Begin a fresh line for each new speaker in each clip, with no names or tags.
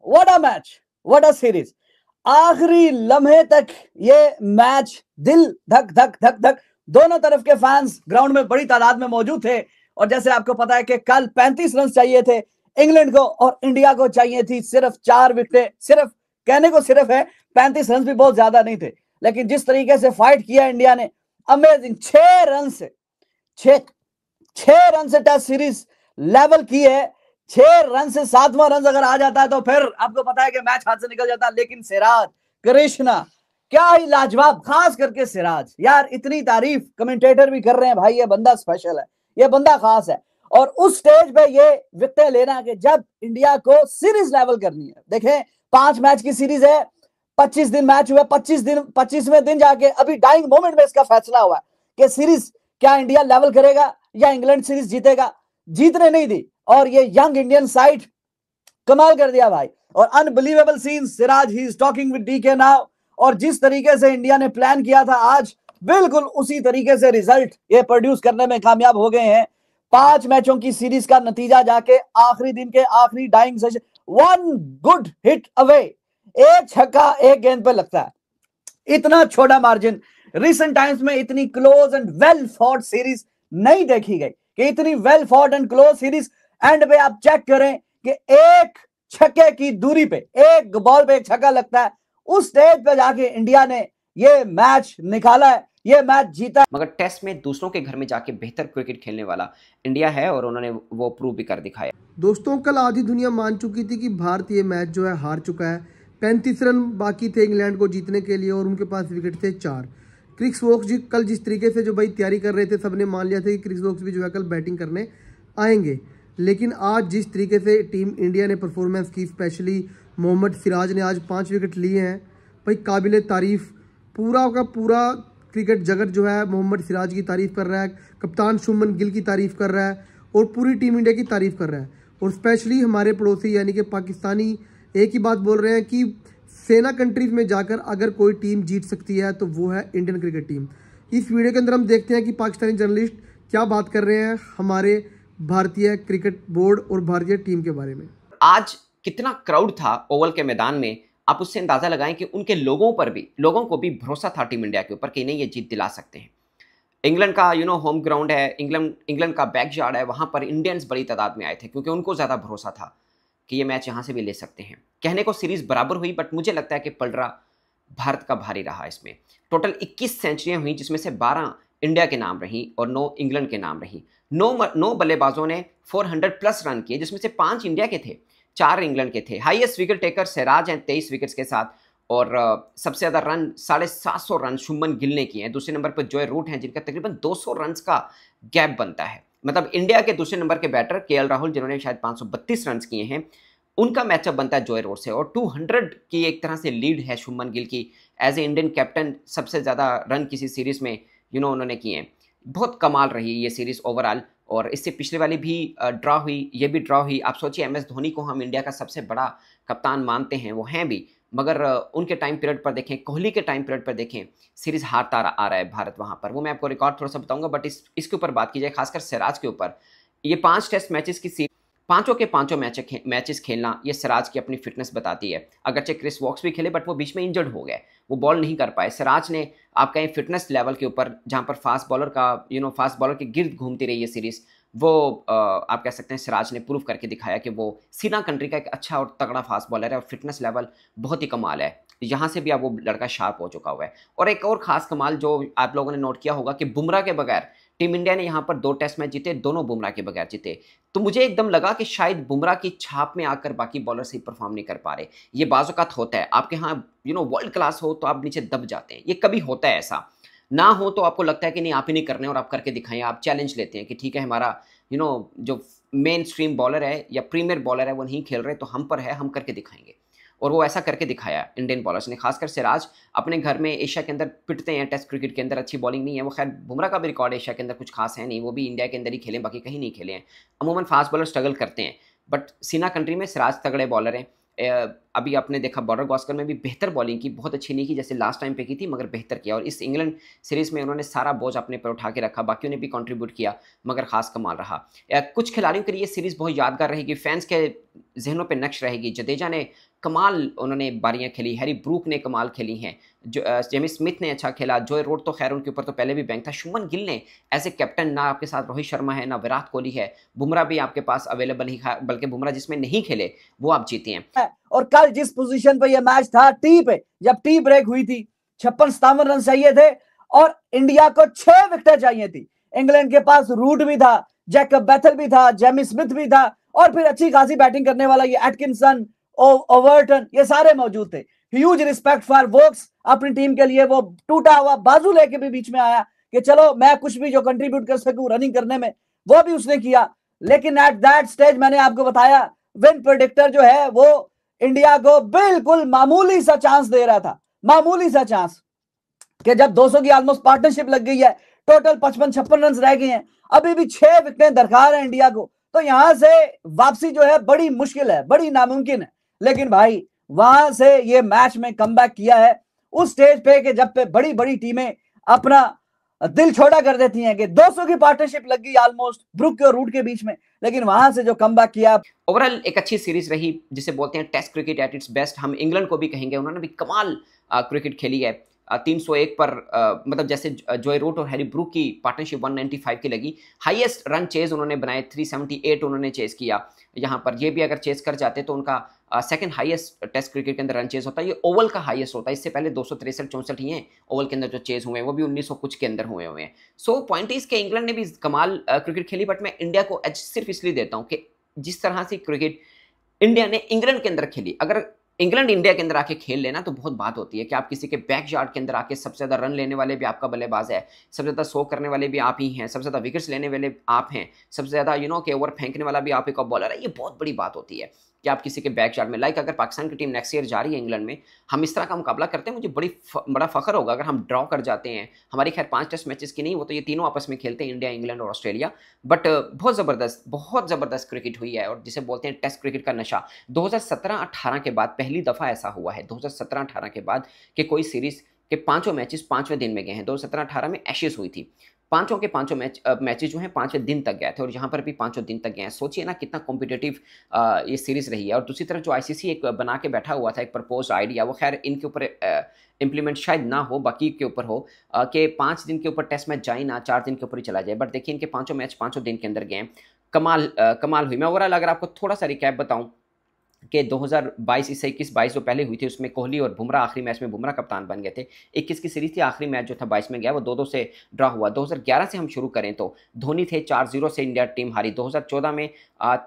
What a match, what a series. आखिरी लम्हे तक ये मैच दिल धक धक धक धक, दोनों तरफ के फैंस ग्राउंड में बड़ी तादाद में मौजूद थे। और जैसे आपको पता है कि कल 35 रन चाहिए थे इंग्लैंड को, और इंडिया को चाहिए थी सिर्फ 4 विकेटें। सिर्फ कहने को सिर्फ है, 35 रन भी बहुत ज्यादा नहीं थे, लेकिन जिस तरीके से फाइट किया इंडिया ने, अमेजिंग। 6 रन से टेस्ट सीरीज लेवल की है। 6 रन से 7वां रन अगर आ जाता है तो फिर आपको पता है कि मैच हाथ से निकल जाता है। लेकिन सिराज, कृष्णा, क्या ही लाजवाब, खास करके सिराज यार, इतनी तारीफ कमेंटेटर भी कर रहे हैं, भाई ये बंदा स्पेशल है, ये बंदा खास है। और उस स्टेज पे ये विकेट लेना कि जब इंडिया को सीरीज लेवल करनी है। देखें, 5 मैच की सीरीज है, 25 दिन मैच हुए, 25वें दिन जाके अभी डाइंग मोमेंट में इसका फैसला हुआ कि सीरीज क्या इंडिया लेवल करेगा या इंग्लैंड सीरीज जीतेगा। जीतने नहीं दी, और ये यंग इंडियन साइड कमाल कर दिया भाई। और unbelievable scene, Siraj he is talking with DK now. और जिस तरीके से इंडिया ने प्लान किया था आज, बिल्कुल उसी तरीके से रिजल्ट ये प्रोड्यूस करने में कामयाब हो गए हैं। 5 मैचों की सीरीज का नतीजा जाके आखिरी दिन के आखिरी dying session, 1 good hit away, एक छक्का एक गेंद पे लगता है। इतना छोटा मार्जिन रिसेंट टाइम्स में इतनी close and well fought series नहीं देखी गई कि इतनी well fought and close series. And पे आप चेक करें कि एक छक्के की दूरी पे, एक बॉल पे एक छक्का लगता है। उस स्टेज पे जाके इंडिया ने ये मैच निकाला है, ये मैच जीता है।
मगर टेस्ट में दूसरों के घर में जाके बेहतर क्रिकेट खेलने वाला इंडिया है, और उन्होंने वो प्रूव भी कर दिखाया।
दोस्तों, कल आधी दुनिया मान चुकी थी कि भारत ये मैच जो है हार चुका है। 35 रन बाकी थे इंग्लैंड को जीतने के लिए, और उनके पास विकेट थे 4। क्रिस वोक्स जी कल जिस तरीके से जो भाई तैयारी कर रहे थे, सबने मान लिया था कि क्रिस वोक्स भी जो है कल बैटिंग करने आएंगे। लेकिन आज जिस तरीके से टीम इंडिया ने परफॉर्मेंस की, स्पेशली मोहम्मद सिराज ने आज 5 विकेट लिए हैं, भाई काबिल तारीफ। पूरा का पूरा क्रिकेट जगत जो है मोहम्मद सिराज की तारीफ कर रहा है, कप्तान शुभमन गिल की तारीफ कर रहा है, और पूरी टीम इंडिया की तारीफ कर रहा है। और स्पेशली हमारे पड़ोसी यानी कि पाकिस्तानी एक ही बात बोल रहे हैं कि सेना कंट्रीज में जाकर अगर कोई टीम जीत सकती है तो वो है इंडियन क्रिकेट टीम। इस वीडियो के अंदर हम देखते हैं कि पाकिस्तानी जर्नलिस्ट क्या बात कर रहे हैं हमारे भारतीय क्रिकेट बोर्ड और भारतीय टीम के बारे में।
आज कितना क्राउड था ओवल के मैदान में, आप उससे अंदाजा लगाएं कि उनके लोगों को भी भरोसा था टीम इंडिया के ऊपर कि नहीं, ये जीत दिला सकते हैं। इंग्लैंड का होम ग्राउंड है, इंग्लैंड का बैकयार्ड है, वहां पर इंडियंस बड़ी तादाद में आए थे क्योंकि उनको ज़्यादा भरोसा था कि ये मैच यहाँ से भी ले सकते हैं। कहने को सीरीज बराबर हुई, बट मुझे लगता है कि पलड़ा भारत का भारी रहा। इसमें टोटल 21 सेंचुरियां हुई, जिसमें से 12 इंडिया के नाम रही और 9 इंग्लैंड के नाम रही। 9 बल्लेबाजों ने 400 प्लस रन किए, जिसमें से 5 इंडिया के थे, 4 इंग्लैंड के थे। हाईएस्ट विकेट टेकर सिराज हैं 23 विकेट्स के साथ, और सबसे ज़्यादा रन 750 रन शुभमन गिल ने किए हैं। दूसरे नंबर पर जॉय रूट हैं, जिनका तकरीबन 200 रन का गैप बनता है। मतलब इंडिया के दूसरे नंबर के बैटर केएल राहुल, जिन्होंने शायद 532 रन किए हैं, उनका मैचअप बनता है जॉय रूट से। और 200 की एक तरह से लीड है शुभमन गिल की, एज ए इंडियन कैप्टन सबसे ज़्यादा रन किसी सीरीज़ में उन्होंने किए हैं। बहुत कमाल रही ये सीरीज़ ओवरऑल। और इससे पिछले वाली भी ड्रॉ हुई, ये भी ड्रॉ हुई। आप सोचिए, MS धोनी को हम इंडिया का सबसे बड़ा कप्तान मानते हैं, वो हैं भी, मगर उनके टाइम पीरियड पर देखें, कोहली के टाइम पीरियड पर देखें, सीरीज हारता आ रहा है भारत वहाँ पर। वो मैं आपको रिकॉर्ड थोड़ा सा बताऊंगा, बट इसके ऊपर बात की जाए, खासकर सिराज के ऊपर। ये 5 टेस्ट मैचेस की सीरीज, पांचों के पांचों मैचेस खेलना, ये सिराज की अपनी फिटनेस बताती है। अगरचे क्रिस वॉक्स भी खेले, बट वो बीच में इंजर्ड हो गए, वो बॉल नहीं कर पाए। सिराज ने आप कहें फिटनेस लेवल के ऊपर, जहाँ पर फास्ट बॉलर के गिर्द घूमती रही ये सीरीज, वो आप कह सकते हैं सिराज ने प्रूव करके दिखाया कि वो सीना कंट्री का एक अच्छा और तगड़ा फास्ट बॉलर है, और फिटनेस लेवल बहुत ही कमाल है। यहाँ से भी अब वो लड़का शार्प हो चुका हुआ है। और एक और खास कमाल जो आप लोगों ने नोट किया होगा कि बुमराह के बगैर टीम इंडिया ने यहाँ पर 2 टेस्ट मैच जीते, दोनों बुमराह के बगैर जीते। तो मुझे एकदम लगा कि शायद बुमराह की छाप में आकर बाकी बॉलर सही परफॉर्म नहीं कर पा रहे। ये बाज़-औक़ात होता है, आपके यहाँ वर्ल्ड क्लास हो तो आप नीचे दब जाते हैं, ये कभी होता है। ऐसा ना हो तो आपको लगता है कि नहीं, आप ही नहीं करने और आप करके दिखाएं, आप चैलेंज लेते हैं कि ठीक है, हमारा जो मेन स्ट्रीम बॉलर है या प्रीमियर बॉलर है वो नहीं खेल रहे, तो हम पर है, हम करके दिखाएंगे। और वो ऐसा करके दिखाया इंडियन बॉलर्स ने। खासकर सिराज अपने घर में एशिया के अंदर पिटते हैं, टेस्ट क्रिकेट के अंदर अच्छी बॉलिंग नहीं है। वो खैर बुमराह का भी रिकॉर्ड एशिया के अंदर कुछ खास है नहीं, वो भी इंडिया के अंदर ही खेले, बाकी कहीं नहीं खेले हैं। अमूमन फास्ट बॉलर स्ट्रगल करते हैं, बट सीना कंट्री में सिराज तगड़े बॉलर हैं। अभी आपने देखा बॉर्डर गावस्कर में भी बेहतर बॉलिंग की, बहुत अच्छी नहीं की जैसे लास्ट टाइम पे की थी, मगर बेहतर किया। और इस इंग्लैंड सीरीज़ में उन्होंने सारा बोझ अपने पर उठा के रखा, बाकियों ने भी कंट्रीब्यूट किया, मगर खास कमाल रहा। कुछ खिलाड़ियों के लिए ये सीरीज़ बहुत यादगार रहेगी, फैंस के जहनों पे नक्श रहेगी। जडेजा ने कमाल उन्होंने बारियां खेली, हैरी ब्रूक ने कमाल खेली हैं, जो जेमी स्मिथ ने अच्छा खेला, जॉय रूट तो खैर उनके ऊपर तो पहले भी बैंक था, शुभमन गिल ने एज ए कैप्टन, ना आपके साथ रोहित शर्मा है ना विराट कोहली है, बुमराह भी आपके पास अवेलेबल ही, बल्कि बुमराह जिसमें नहीं खेले वो आप जीते हैं।
और कल जिस पोजीशन पे ये मैच था, टी पे, जब टी ब्रेक हुई थी, 56-57 रन चाहिए थे और इंडिया को 6 विकेटें चाहिए थी। इंग्लैंड के पास रूट भी था, जैकब बैथल भी था, जेमी स्मिथ भी था, और फिर अच्छी खासी बैटिंग करने वाला ये एटकिंसन, ओवर्टन, ये सारे मौजूद थे। ह्यूज रिस्पेक्ट फॉर वोक्स, अपनी टीम के लिए वो टूटा हुआ बाजू लेके भी बीच में आया कि चलो मैं कुछ भी जो कंट्रीब्यूट कर सकूं रनिंग करने में, वो भी उसने किया। लेकिन एट दैट स्टेज मैंने आपको बताया, विन प्रेडिक्टर जो है वो इंडिया को बिल्कुल मामूली सा चांस दे रहा था, मामूली सा चांस, कि जब 200 की ऑलमोस्ट पार्टनरशिप लग गई है, टोटल 55-56 रन रह गए हैं, अभी भी 6 विकेटें दरकार है इंडिया को, तो यहां से वापसी जो है बड़ी मुश्किल है, बड़ी नामुमकिन है। लेकिन भाई वहां से ये मैच में कमबैक किया है उस स्टेज पे कि जब पे बड़ी बड़ी टीमें अपना दिल छोड़ा कर देती हैं कि 200 की पार्टनरशिप लग गई ऑलमोस्ट ब्रुक और रूट के बीच में, लेकिन वहां से जो कमबैक किया।
ओवरऑल एक अच्छी सीरीज रही, जिसे बोलते हैं test cricket at its best. हम इंग्लैंड को भी कहेंगे, उन्होंने भी कमाल क्रिकेट खेली है। 301 पर मतलब जैसे जॉय रूट और हैरी ब्रूक की पार्टनरशिप 195 की लगी। हाईएस्ट रन चेज उन्होंने बनाए, 378 उन्होंने चेज किया। यहाँ पर ये भी अगर चेज कर जाते तो उनका सेकंड हाईएस्ट टेस्ट क्रिकेट के अंदर रन चेज होता है। ये ओवल का हाईएस्ट होता है, इससे पहले 263-64 ही हैं ओवल के अंदर जो चेज हुए हैं, वो भी 1900 कुछ के अंदर हुए हैं। सो पॉइंट इज के इंग्लैंड ने भी कमाल क्रिकेट खेली, बट मैं इंडिया को एज सिर्फ इसलिए देता हूँ कि जिस तरह से क्रिकेट इंडिया ने इंग्लैंड के अंदर खेली, अगर इंग्लैंड इंडिया के अंदर आके खेल लेना तो बहुत बात होती है कि आप किसी के बैकयार्ड के अंदर आके, सबसे ज़्यादा रन लेने वाले भी आपका बल्लेबाज है, सबसे ज़्यादा 100 करने वाले भी आप ही हैं, सबसे ज़्यादा विकेट्स लेने वाले आप हैं, सबसे ज़्यादा के ओवर फेंकने वाला भी आप ही का बॉलर है। ये बहुत बड़ी बात होती है कि आप किसी के बैकयार्ड में, लाइक अगर पाकिस्तान की टीम नेक्स्ट ईयर जा रही है इंग्लैंड में, हम इस तरह का मुकाबला करते हैं, मुझे बड़ा फखर होगा अगर हम ड्रॉ कर जाते हैं। हमारी खैर 5 टेस्ट मैचेस की नहीं, वो तो ये तीनों आपस में खेलते हैं, इंडिया, इंग्लैंड और ऑस्ट्रेलिया, बट बहुत ज़बरदस्त क्रिकेट हुई है, और जिसे बोलते हैं टेस्ट क्रिकेट का नशा। 2017-18 के बाद पहली दफ़ा ऐसा हुआ है, 2017-18 के बाद, कि कोई सीरीज़ के 5 मैचेस 5वें दिन में गए हैं। 2017-18 में एशेज हुई थी, 5 के 5 मैचेस जो हैं 5वें दिन तक गए थे, और यहाँ पर भी 5 दिन तक गए हैं। सोचिए ना कितना कॉम्पिटिटिव ये सीरीज़ रही है। और दूसरी तरफ जो आईसीसी एक बना के बैठा हुआ था, एक प्रपोज आइडिया, वो खैर इनके ऊपर इम्प्लीमेंट शायद ना हो, बाकी के ऊपर हो, कि 5 दिन के ऊपर टेस्ट मैच जाए ना, 4 दिन के ऊपर ही चला जाए। बट देखिए इनके 5 मैच 5 दिन के अंदर गए, कमाल हुई। मैं ओवरऑल अगर आपको थोड़ा सा रिकैप बताऊँ कि 2022 इससे 21-22 जो पहले हुई थी, उसमें कोहली और बुमराह आखिरी मैच में बुमराह कप्तान बन गए थे। 21 की सीरीज थी, आखिरी मैच जो था 22 में गया, वो 2-2 से ड्रॉ हुआ। 2011 से हम शुरू करें तो धोनी थे, 4-0 से इंडिया टीम हारी। 2014 में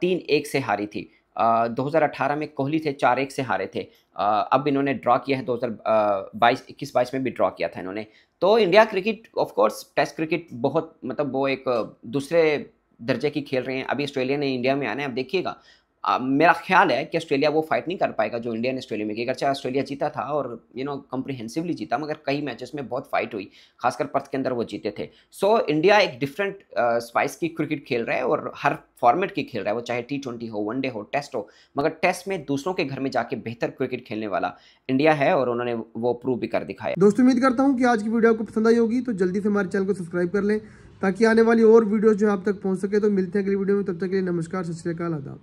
3-1 से हारी थी। 2018 में कोहली थे, 4-1 से हारे थे। अब इन्होंने ड्रॉ किया है, 21-22 में भी ड्रॉ किया था इन्होंने। तो India cricket of course test cricket बहुत, मतलब वो एक दूसरे दर्जे की खेल रहे हैं। अभी ऑस्ट्रेलिया ने इंडिया में आना है, अब देखिएगा। मेरा ख्याल है कि ऑस्ट्रेलिया वो फाइट नहीं कर पाएगा जो इंडिया ने ऑस्ट्रेलिया में की। अगरचे ऑस्ट्रेलिया जीता था और कॉम्प्रिहेंसिवली जीता, मगर कई मैचेस में बहुत फाइट हुई, खासकर पर्थ के अंदर वो जीते थे। सो इंडिया एक डिफरेंट स्पाइस की क्रिकेट खेल रहा है, और हर फॉर्मेट की खेल रहा है, वो चाहे T20 हो, वनडे हो, टेस्ट हो, मगर टेस्ट में दूसरों के घर में जाके बेहतर क्रिकेट खेलने वाला इंडिया है, और उन्होंने वो प्रूव भी कर दिखाया।
दोस्तों उम्मीद करता हूँ कि आज की वीडियो आपको पसंद आई होगी, तो जल्दी से हमारे चैनल को सब्सक्राइब कर लें ताकि आने वाली और वीडियोस जो आप तक पहुँच सके। तो मिलते हैं अगली वीडियो में, तब तक के लिए नमस्कार, सत श्री अकाल, आदाब।